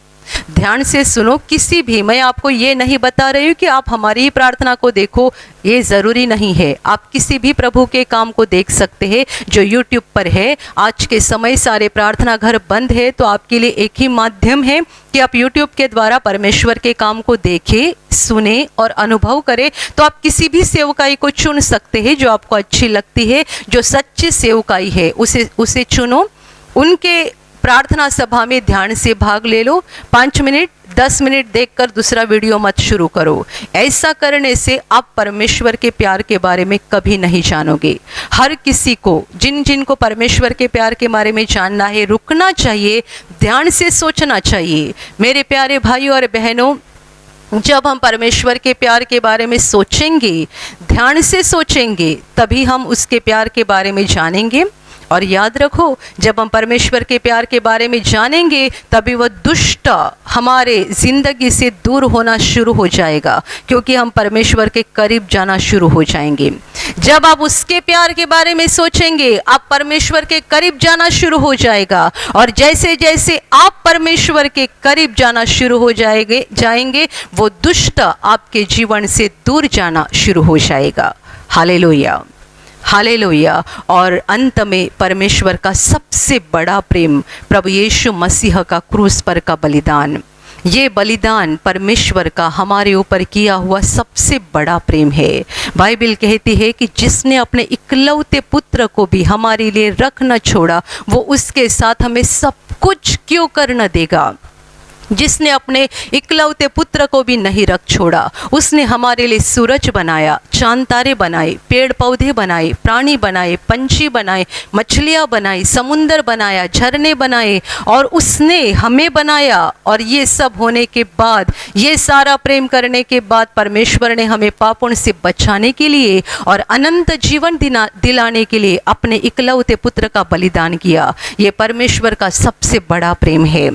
ध्यान से सुनो। किसी भी, मैं आपको ये नहीं बता रही हूँ कि आप हमारी ही प्रार्थना को देखो, ये ज़रूरी नहीं है। आप किसी भी प्रभु के काम को देख सकते हैं जो यूट्यूब पर है। आज के समय सारे प्रार्थना घर बंद है, तो आपके लिए एक ही माध्यम है कि आप यूट्यूब के द्वारा परमेश्वर के काम को देखें, सुने और अनुभव करें। तो आप किसी भी सेवकाई को चुन सकते हैं जो आपको अच्छी लगती है, जो सच्ची सेवकाई है उसे चुनो। उनके प्रार्थना सभा में ध्यान से भाग ले लो। 5 मिनट 10 मिनट देखकर दूसरा वीडियो मत शुरू करो। ऐसा करने से आप परमेश्वर के प्यार के बारे में कभी नहीं जानोगे। हर किसी को, जिनको परमेश्वर के प्यार के बारे में जानना है, रुकना चाहिए, ध्यान से सोचना चाहिए। मेरे प्यारे भाइयों और बहनों, जब हम परमेश्वर के प्यार के बारे में सोचेंगे, ध्यान से सोचेंगे, तभी हम उसके प्यार के बारे में जानेंगे। और याद रखो, जब हम परमेश्वर के प्यार के बारे में जानेंगे, तभी वह दुष्ट हमारे ज़िंदगी से दूर होना शुरू हो जाएगा, क्योंकि हम परमेश्वर के करीब जाना शुरू हो जाएंगे। जब आप उसके प्यार के बारे में सोचेंगे, आप परमेश्वर के करीब जाना शुरू हो जाएगा। और जैसे जैसे आप परमेश्वर के करीब जाना शुरू हो जाएंगे, वो दुष्ट आपके जीवन से दूर जाना शुरू हो जाएगा। Hallelujah, hallelujah. और अंत में परमेश्वर का सबसे बड़ा प्रेम, प्रभु यीशु मसीह का क्रूस पर का बलिदान, ये बलिदान परमेश्वर का हमारे ऊपर किया हुआ सबसे बड़ा प्रेम है। बाइबल कहती है कि जिसने अपने इकलौते पुत्र को भी हमारे लिए रख न छोड़ा, वो उसके साथ हमें सब कुछ क्यों कर न देगा। जिसने अपने इकलौते पुत्र को भी नहीं रख छोड़ा, उसने हमारे लिए सूरज बनाया, चांद तारे बनाए, पेड़ पौधे बनाए, प्राणी बनाए, पंछी बनाए, मछलियाँ बनाई, समुंदर बनाया, झरने बनाए, और उसने हमें बनाया। और ये सब होने के बाद, ये सारा प्रेम करने के बाद, परमेश्वर ने हमें पापों से बचाने के लिए और अनंत जीवन दिलाने के लिए अपने इकलौते पुत्र का बलिदान किया। ये परमेश्वर का सबसे बड़ा प्रेम है।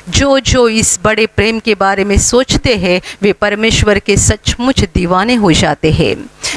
जो इस बड़े प्रेम के बारे में सोचते हैं, वे परमेश्वर के सचमुच दीवाने हो जाते हैं।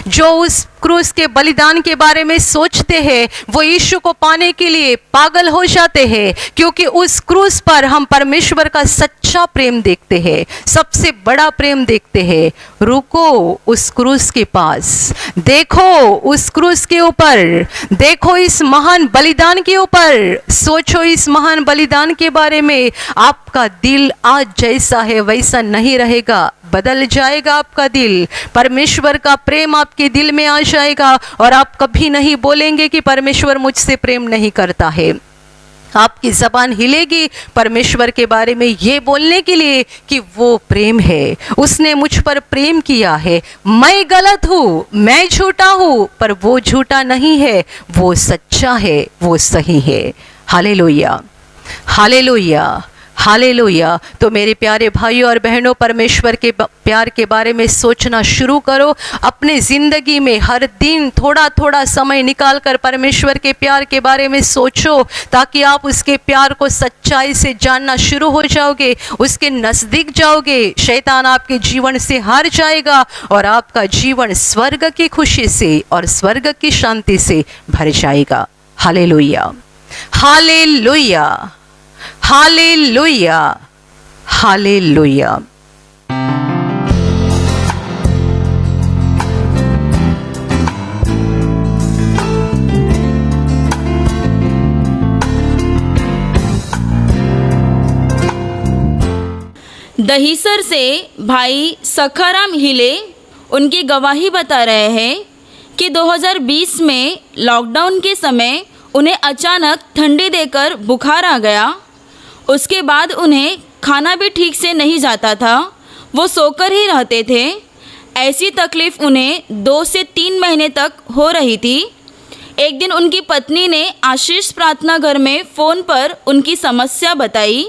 जो उस क्रूस के बलिदान के बारे में सोचते हैं, वो यीशु को पाने के लिए पागल हो जाते हैं, क्योंकि उस क्रूस पर हम परमेश्वर का सच्चा प्रेम देखते हैं, सबसे बड़ा प्रेम देखते हैं। रुको उस क्रूस के पास, देखो उस क्रूस के ऊपर, देखो इस महान बलिदान के ऊपर, सोचो इस महान बलिदान के बारे में। आपका दिल आज जैसा है वैसा नहीं रहेगा, बदल जाएगा आपका दिल। परमेश्वर का प्रेम आपके दिल में आ जाएगा, और आप कभी नहीं बोलेंगे कि परमेश्वर मुझसे प्रेम नहीं करता है। आपकी ज़बान हिलेगी परमेश्वर के बारे में ये बोलने के लिए कि वो प्रेम है, उसने मुझ पर प्रेम किया है। मैं गलत हूँ, मैं झूठा हूँ, पर वो झूठा नहीं है, वो सच्चा है, वो सही है। Hallelujah, hallelujah, hallelujah. तो मेरे प्यारे भाइयों और बहनों, परमेश्वर के प्यार के बारे में सोचना शुरू करो। अपने ज़िंदगी में हर दिन थोड़ा थोड़ा समय निकाल कर परमेश्वर के प्यार के बारे में सोचो, ताकि आप उसके प्यार को सच्चाई से जानना शुरू हो जाओगे, उसके नज़दीक जाओगे। शैतान आपके जीवन से हार जाएगा, और आपका जीवन स्वर्ग की खुशी से और स्वर्ग की शांति से भर जाएगा। Hallelujah, hallelujah, hallelujah, hallelujah. Dahisar से भाई सखाराम हिले उनकी गवाही बता रहे हैं कि 2020 में लॉकडाउन के समय उन्हें अचानक ठंडी देकर बुखार आ गया। उसके बाद उन्हें खाना भी ठीक से नहीं जाता था, वो सोकर ही रहते थे। ऐसी तकलीफ़ उन्हें 2 से 3 महीने तक हो रही थी। एक दिन उनकी पत्नी ने आशीष प्रार्थना घर में फ़ोन पर उनकी समस्या बताई।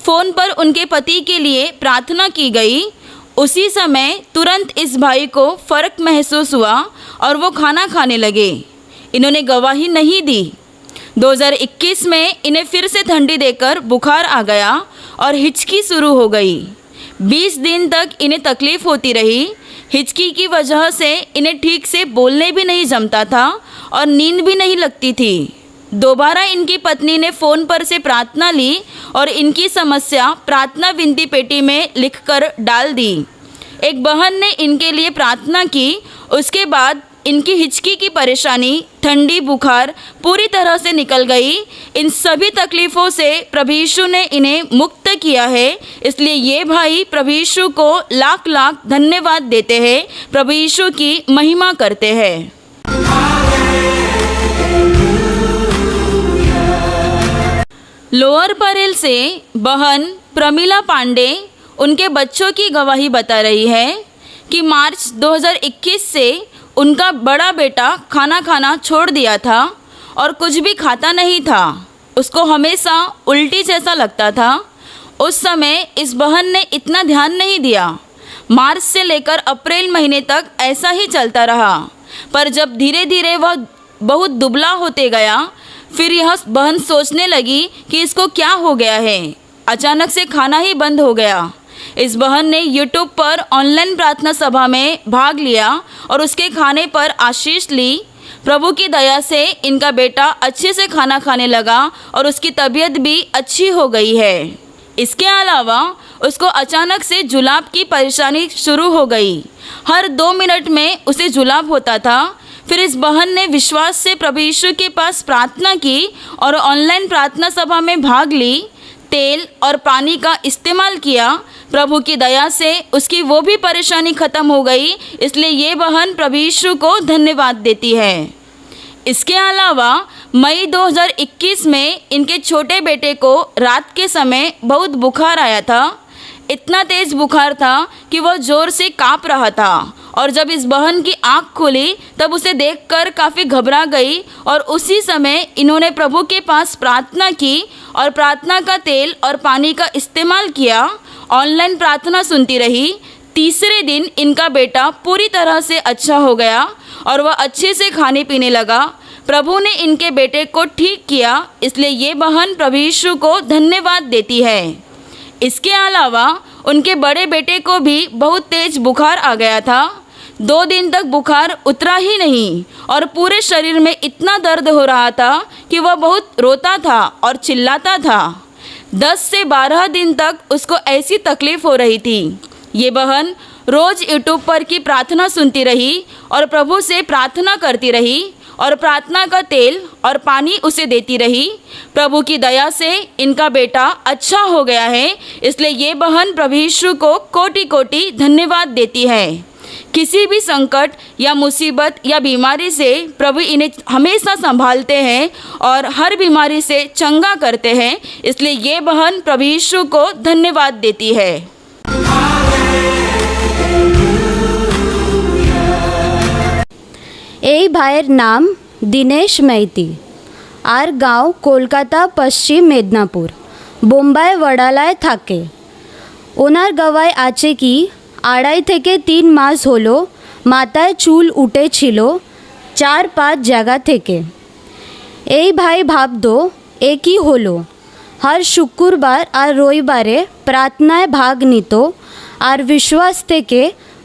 फ़ोन पर उनके पति के लिए प्रार्थना की गई। उसी समय तुरंत इस भाई को फ़र्क महसूस हुआ और वो खाना खाने लगे। इन्होंने गवाही नहीं दी। 2021 में इन्हें फिर से ठंडी देकर बुखार आ गया और हिचकी शुरू हो गई। 20 दिन तक इन्हें तकलीफ़ होती रही। हिचकी की वजह से इन्हें ठीक से बोलने भी नहीं जमता था और नींद भी नहीं लगती थी। दोबारा इनकी पत्नी ने फ़ोन पर से प्रार्थना ली और इनकी समस्या प्रार्थना विनती पेटी में लिखकर डाल दी। एक बहन ने इनके लिए प्रार्थना की। उसके बाद इनकी हिचकी की परेशानी, ठंडी, बुखार पूरी तरह से निकल गई। इन सभी तकलीफ़ों से प्रभु यीशु ने इन्हें मुक्त किया है। इसलिए ये भाई प्रभु यीशु को लाख लाख धन्यवाद देते हैं, प्रभु यीशु की महिमा करते हैं। लोअर परेल से बहन प्रमिला पांडे उनके बच्चों की गवाही बता रही है कि मार्च 2021 से उनका बड़ा बेटा खाना खाना छोड़ दिया था और कुछ भी खाता नहीं था। उसको हमेशा उल्टी जैसा लगता था। उस समय इस बहन ने इतना ध्यान नहीं दिया। मार्च से लेकर अप्रैल महीने तक ऐसा ही चलता रहा, पर जब धीरे धीरे वह बहुत दुबला होते गया, फिर यह बहन सोचने लगी कि इसको क्या हो गया है। अचानक से खाना ही बंद हो गया। इस बहन ने यूट्यूब पर ऑनलाइन प्रार्थना सभा में भाग लिया और उसके खाने पर आशीष ली। प्रभु की दया से इनका बेटा अच्छे से खाना खाने लगा और उसकी तबीयत भी अच्छी हो गई है। इसके अलावा उसको अचानक से जुलाब की परेशानी शुरू हो गई। हर 2 मिनट में उसे जुलाब होता था। फिर इस बहन ने विश्वास से प्रभु यीशु के पास प्रार्थना की और ऑनलाइन प्रार्थना सभा में भाग ली। तेल और पानी का इस्तेमाल किया। प्रभु की दया से उसकी वो भी परेशानी ख़त्म हो गई। इसलिए ये बहन प्रभु यीशु को धन्यवाद देती है। इसके अलावा मई 2021 में इनके छोटे बेटे को रात के समय बहुत बुखार आया था। इतना तेज़ बुखार था कि वह ज़ोर से काँप रहा था और जब इस बहन की आँख खुली तब उसे देखकर काफ़ी घबरा गई और उसी समय इन्होंने प्रभु के पास प्रार्थना की और प्रार्थना का तेल और पानी का इस्तेमाल किया। ऑनलाइन प्रार्थना सुनती रही। तीसरे दिन इनका बेटा पूरी तरह से अच्छा हो गया और वह अच्छे से खाने पीने लगा। प्रभु ने इनके बेटे को ठीक किया, इसलिए ये बहन प्रभु यीशु को धन्यवाद देती है। इसके अलावा उनके बड़े बेटे को भी बहुत तेज बुखार आ गया था। 2 दिन तक बुखार उतरा ही नहीं और पूरे शरीर में इतना दर्द हो रहा था कि वह बहुत रोता था और चिल्लाता था। 10 से 12 दिन तक उसको ऐसी तकलीफ़ हो रही थी। ये बहन रोज़ यूट्यूब पर की प्रार्थना सुनती रही और प्रभु से प्रार्थना करती रही और प्रार्थना का तेल और पानी उसे देती रही। प्रभु की दया से इनका बेटा अच्छा हो गया है। इसलिए ये बहन प्रभु यीशु को कोटि कोटि धन्यवाद देती है। किसी भी संकट या मुसीबत या बीमारी से प्रभु इन्हें हमेशा संभालते हैं और हर बीमारी से चंगा करते हैं। इसलिए ये बहन प्रभु यीशु को धन्यवाद देती है। এই ভাইয়ের নাম দীনেশ মাইতি, আর গাঁও কলকাতা পশ্চিম মেদিনীপুর, বোম্বাই ওয়াডালায় থাকে। ওনার গাওয়ায় আছে কি 2.5 থেকে 3 মাস হলো মাথায় চুল উঠেছিল 4-5 জায়গা থেকে। এই ভাই ভাবতো এ কি হলো। हर शुक्रवार और रविवारे प्रार्थनाয় भाग নিত আর বিশ্বাস থেকে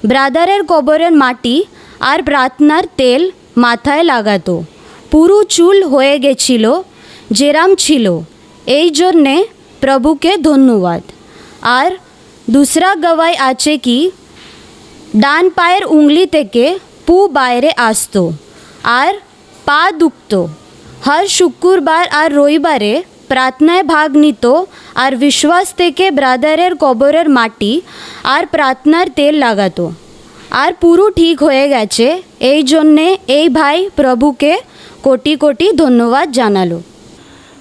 ব্রাদারের কবরের মাটি আর প্রার্থনার তেল মাথায় লাগাতো। পুরো চুল হয়ে গেছিল যেরাম ছিল। এই জন্যে প্রভুকে ধন্যবাদ। আর दूसरा गवाही আছে কি ডান পায়ের উঙ্গলি থেকে পু বাইরে আসতো আর পা দুখতো। हर शुक्रवार और রবিবারে প্রার্থনায় ভাগ নিত আর বিশ্বাস থেকে ব্রাদারের কবরের মাটি আর প্রার্থনার তেল লাগাতো আর পুরো ঠিক হয়ে গেছে। এই জন্যে এই ভাই প্রভুকে কোটি কোটি ধন্যবাদ জানালো।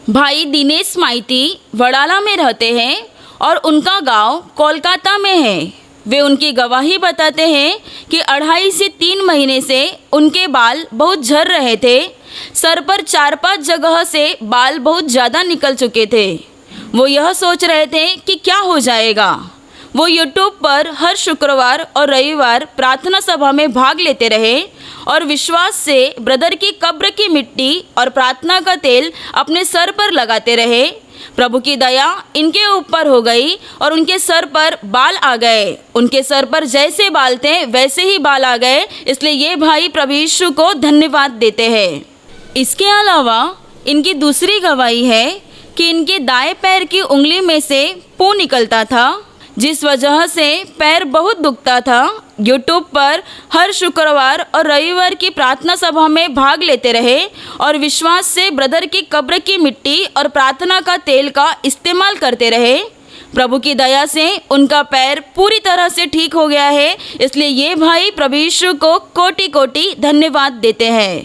भाई दिनेश माइती वडाला में रहते हैं और उनका गांव कोलकाता में है। वे उनकी गवाही बताते हैं कि 2.5 से 3 महीने से उनके बाल बहुत झड़ रहे थे। सर पर 4-5 जगह से बाल बहुत ज़्यादा निकल चुके थे। वो यह सोच रहे थे कि क्या हो जाएगा। वो यूट्यूब पर हर शुक्रवार और रविवार प्रार्थना सभा में भाग लेते रहे और विश्वास से ब्रदर की कब्र की मिट्टी और प्रार्थना का तेल अपने सर पर लगाते रहे। प्रभु की दया इनके ऊपर हो गई और उनके सर पर बाल आ गए। उनके सर पर जैसे बाल थे वैसे ही बाल आ गए। इसलिए ये भाई प्रभु यीशु को धन्यवाद देते हैं। इसके अलावा इनकी दूसरी गवाही है कि इनके दाएं पैर की उंगली में से पू निकलता था, जिस वजह से पैर बहुत दुखता था। यूट्यूब पर हर शुक्रवार और रविवार की प्रार्थना सभा में भाग लेते रहे और विश्वास से ब्रदर की कब्र की मिट्टी और प्रार्थना का तेल का इस्तेमाल करते रहे। प्रभु की दया से उनका पैर पूरी तरह से ठीक हो गया है। इसलिए ये भाई प्रभु यीशु को कोटि कोटि धन्यवाद देते हैं।